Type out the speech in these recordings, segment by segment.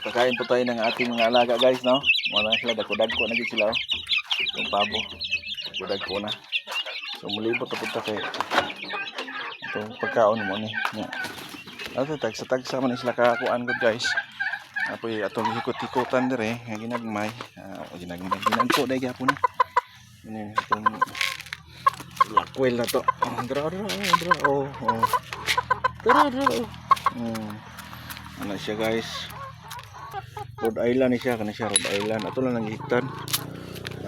Pagkain po tayo ng ating mga alaga guys, no? Wala sila, dagko-dagko na sila, oh. Itong pabo, dagko na. So muli po tapos kay itong pagkaon mo ni. Ato tagsa man sila kakuan ko guys. Apoy atong hikot-hikotan dire nga ginagmay. Ginagmay ginagko dai gyapon. Ini itong lakwel na to. Dra. Oh. Dra. Ano siya guys? Rhode Island ni siya, kana siya Rhode Island. Ato lang nanghitan.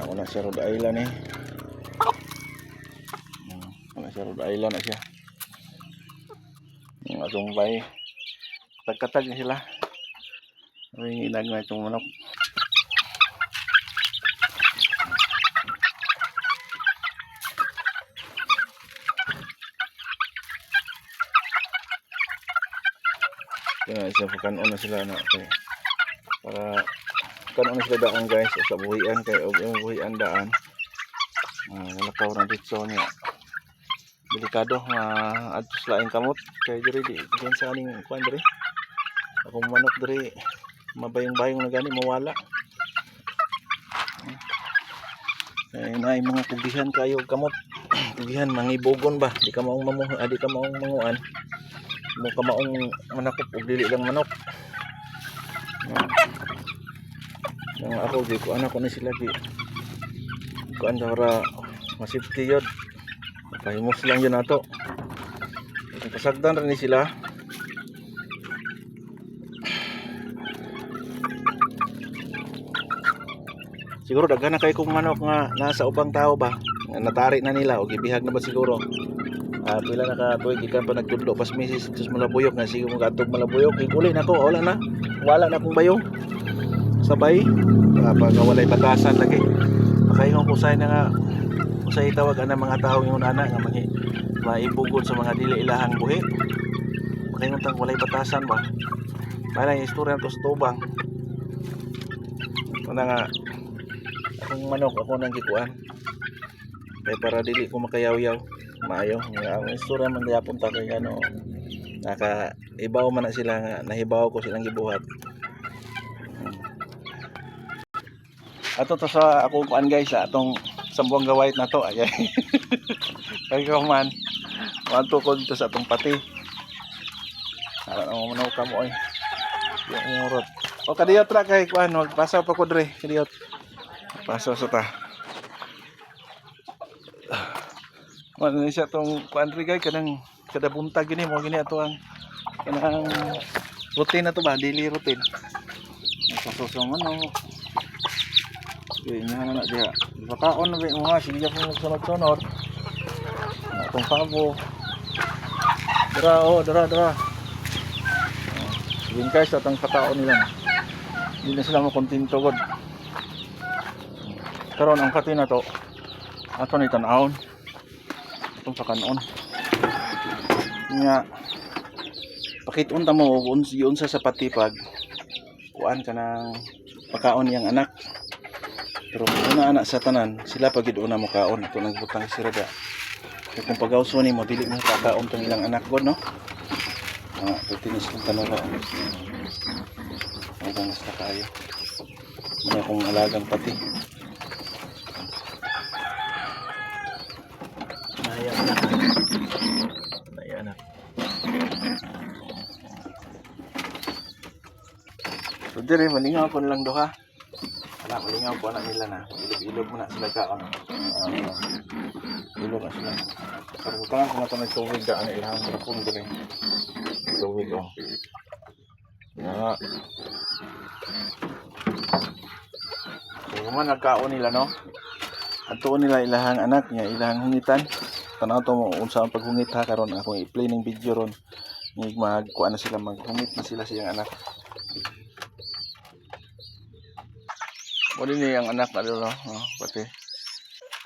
Ako na siya Rhode Island eh. Kana siya Rhode Island na siya. Yung atong bay. Katag-katag na sila. May inagmay itong manok. Kaya isa pagkanon na sila na okay. Para kanon na sila daan guys sa buhian kay og yung buhian daan nalakaw na dito niya delikado adto sa laing kamot kay diri di diyan sa aning kuan diri akong manok diri mabayong-bayong na gani mawala kay naay mga kubihan kayo kamot kubihan mangibogon ba di ka maong di ka maong manguan mo ka maong manakop og dili lang manok. Yung ako di ko anak ko na sila di ko andara masipti yun pahimos lang yun ato pasagdan rin sila siguro daghan na kay kong manok nga nasa ubang tao ba natari na nila o gibihag na ba siguro pila na ka tuig ikan pa nagtudlo pas misis sus malabuyok na siguro mga atog malabuyok higulin ako wala na akong bayong sabay pag walay batasan lagi makaingon ko say na nga usay tawag ana mga tawo yung ana nga maibugod sa mga dili ilahang buhi makaingon tang walay batasan ba para yung istorya to sa tubang una nga akong manok ako nang gikuan kay para dili ko makayaw-yaw maayo nga ang istorya man gyapon ta kay ano naka ibaw man na sila nga nahibaw ko silang gibuhat. Ato to sa akong kuan guys atong sambuang gawait na to ay kay ko man wanto ko dito sa atong pati ano mo ka mo ay yung murot o kadiyot ra kay kuan magpasaw pa ko dre kadiyot pasaw sa ta man ni siya tong kuan dre kay kanang kada buntag gini mo gini ato ang kanang routine na to ba daily routine susong ano kaya nga na diya pagkaon na rin mga sige po magsunod-sunod itong pabo dara sige guys itong pagkaon nila hindi na sila makontinto god karon ang pati na to ato ni tanawon itong pakanon nga pakitun ta mo yun sa patipag kuan ka ng pagkaon niyang anak pero una anak sa tanan sila pagid una mo kaon ito nagbutang sirada kung pagawso ni mo dili mo kakaon tong ilang anak god no tinis kong tanong hanggang sa kayo hindi akong alagang pati naya anak so dire malingaw ko nilang duha malingaw po anak nila na ilog mo na sila kaon ilog na sila pero tangan ko na ito may tubig daan ilahang rakong din tubig nga so man nagkaon nila no atuon nila ilahang anak niya ilahang hungitan tanaw to mo unsa ang paghungit ha karon akong i-play ning video ron magkuan na sila maghungit na sila siyang anak. Wala niya ang anak na doon, pati.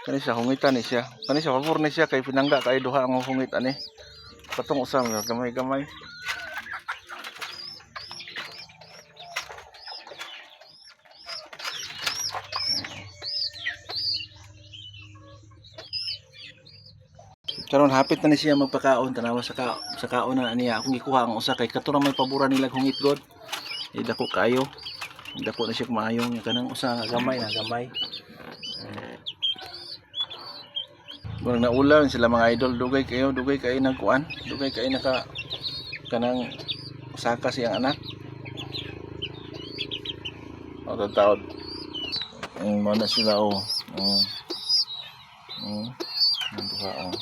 Kani siya, hungitan ni siya. Kani siya, pabor ni siya, kay pinangga, kay duha ang hungitan ni. Patong usam, gamay-gamay. Karon hapit na ni siya magpakaon tanawa sa kaon na niya akong gikuha ang usa kay kato na may paboran nila hungit god Dako kayo. Dako na siya kumayo nya kanang usa nga gamay na gamay. Murag naulan sila mga idol, dugay kayo nagkuan, dugay kayo naka kanang saka siyang anak. O taod. Mo na sila oh. Nanduha oh.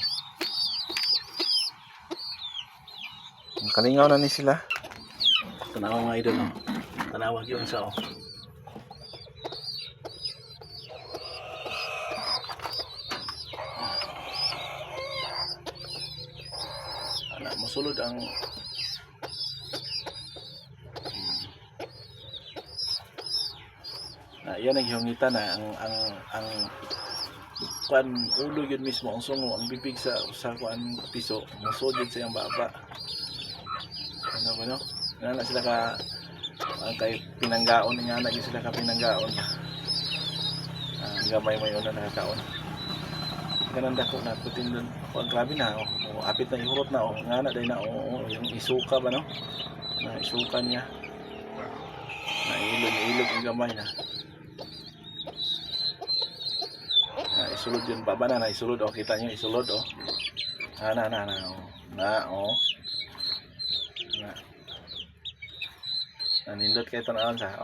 Kalingaw na ni sila. Tanawa mga idol oh. Tanawa gyud sa oh. Sulod ang yan ang hiyongitan na ang kuan ulo yun mismo ang sungo ang bibig sa kuan piso masudid sa iyang baba ano ba no nga sila ka kay pinanggaon nga na sila ka pinanggaon gamay mo yun na nakakaon ganun dako na putin doon ang grabe na apit na ihurot na nga na dahil na yung isuka ba no na isuka niya na ilog ang gamay na isulod yun baba na isulod kita nyo isulod na nanindot kayo tanaan sa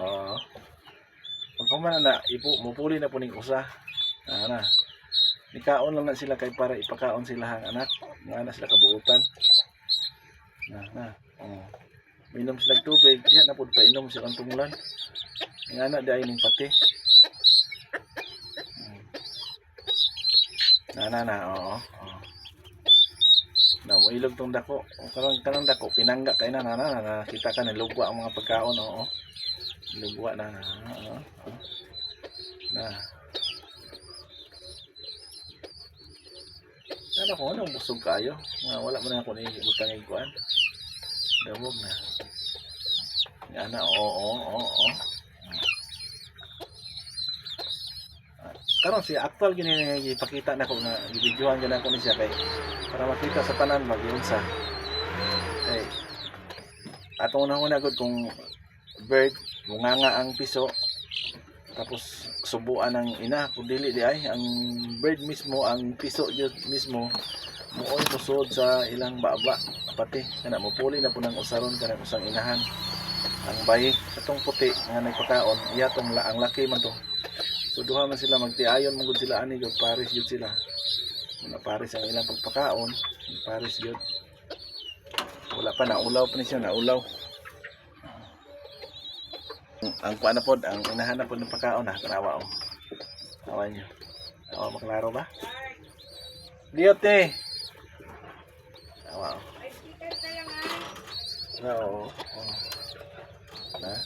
pag kumana na mupuli na po ning usa na nikaon lang na sila kay para ipakaon sila ang anak nga na sila kabuutan minom sila tubig diha na pud painom sila ang tumulan nga na dai ning pati na mo ilog tong dako kanang dako pinangga kay na kita ka nilugwa ang mga pagkaon lugwa na ano ko nang busog kayo wala man ako ni butang iguan damog na ana karon si actual gini ipakita na ko na gibidyohan gyud ako ni siya kay para makita sa tanan mag-unsa kay atong una gud kung bird munganga ang piso tapos subuan ng ina kung dili di ay ang bird mismo ang piso jud mismo muoy musod sa ilang baba pati kana mupuli na po ng usaron kanang usang inahan ang bayi katong puti nga nagpakaon iya tong ang laki man to so duha man sila magtiayon man gud sila ani gud pares jud sila na pares ang ilang pagpakaon pares jud wala pa naulaw pa ni siya naulaw ang kuan na pod ang inahan na pod ng pagkaon tanawa tawa niyo tawa maklaro ba Diote tawa no na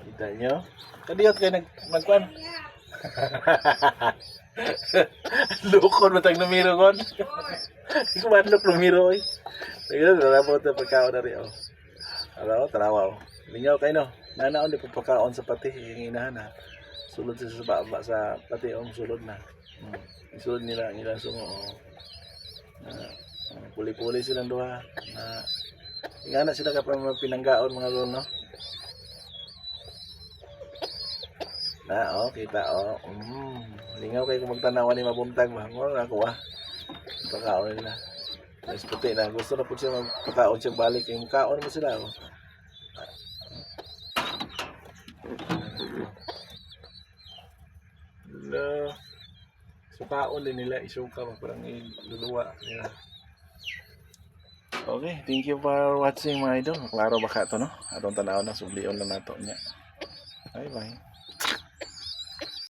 kita nyo kadiyot kayo nagkuan lukon matag numero kon kumadlok numero oy ayun nalabot na pagkaon na rin tarawa lingaw kayo no nanaon di pagpakaon sa pati yung inahan sulod sa baba sa pati sulod na sulod nila ang ilang sungo puli-puli silang duha nga na sila kapag pinanggaon mga lol no kita lingaw kayo kung magtanawan ni mabuntag ba ako pagkaon nila mas puti na gusto na po siya magpakaon siya balik yung kaon mo sila sukaon din nila isuka parang iluluwa nila. Okay, thank you for watching mga idol. Klaro ba ka to no? Atong tanaw na sublion lang nato niya. Bye bye.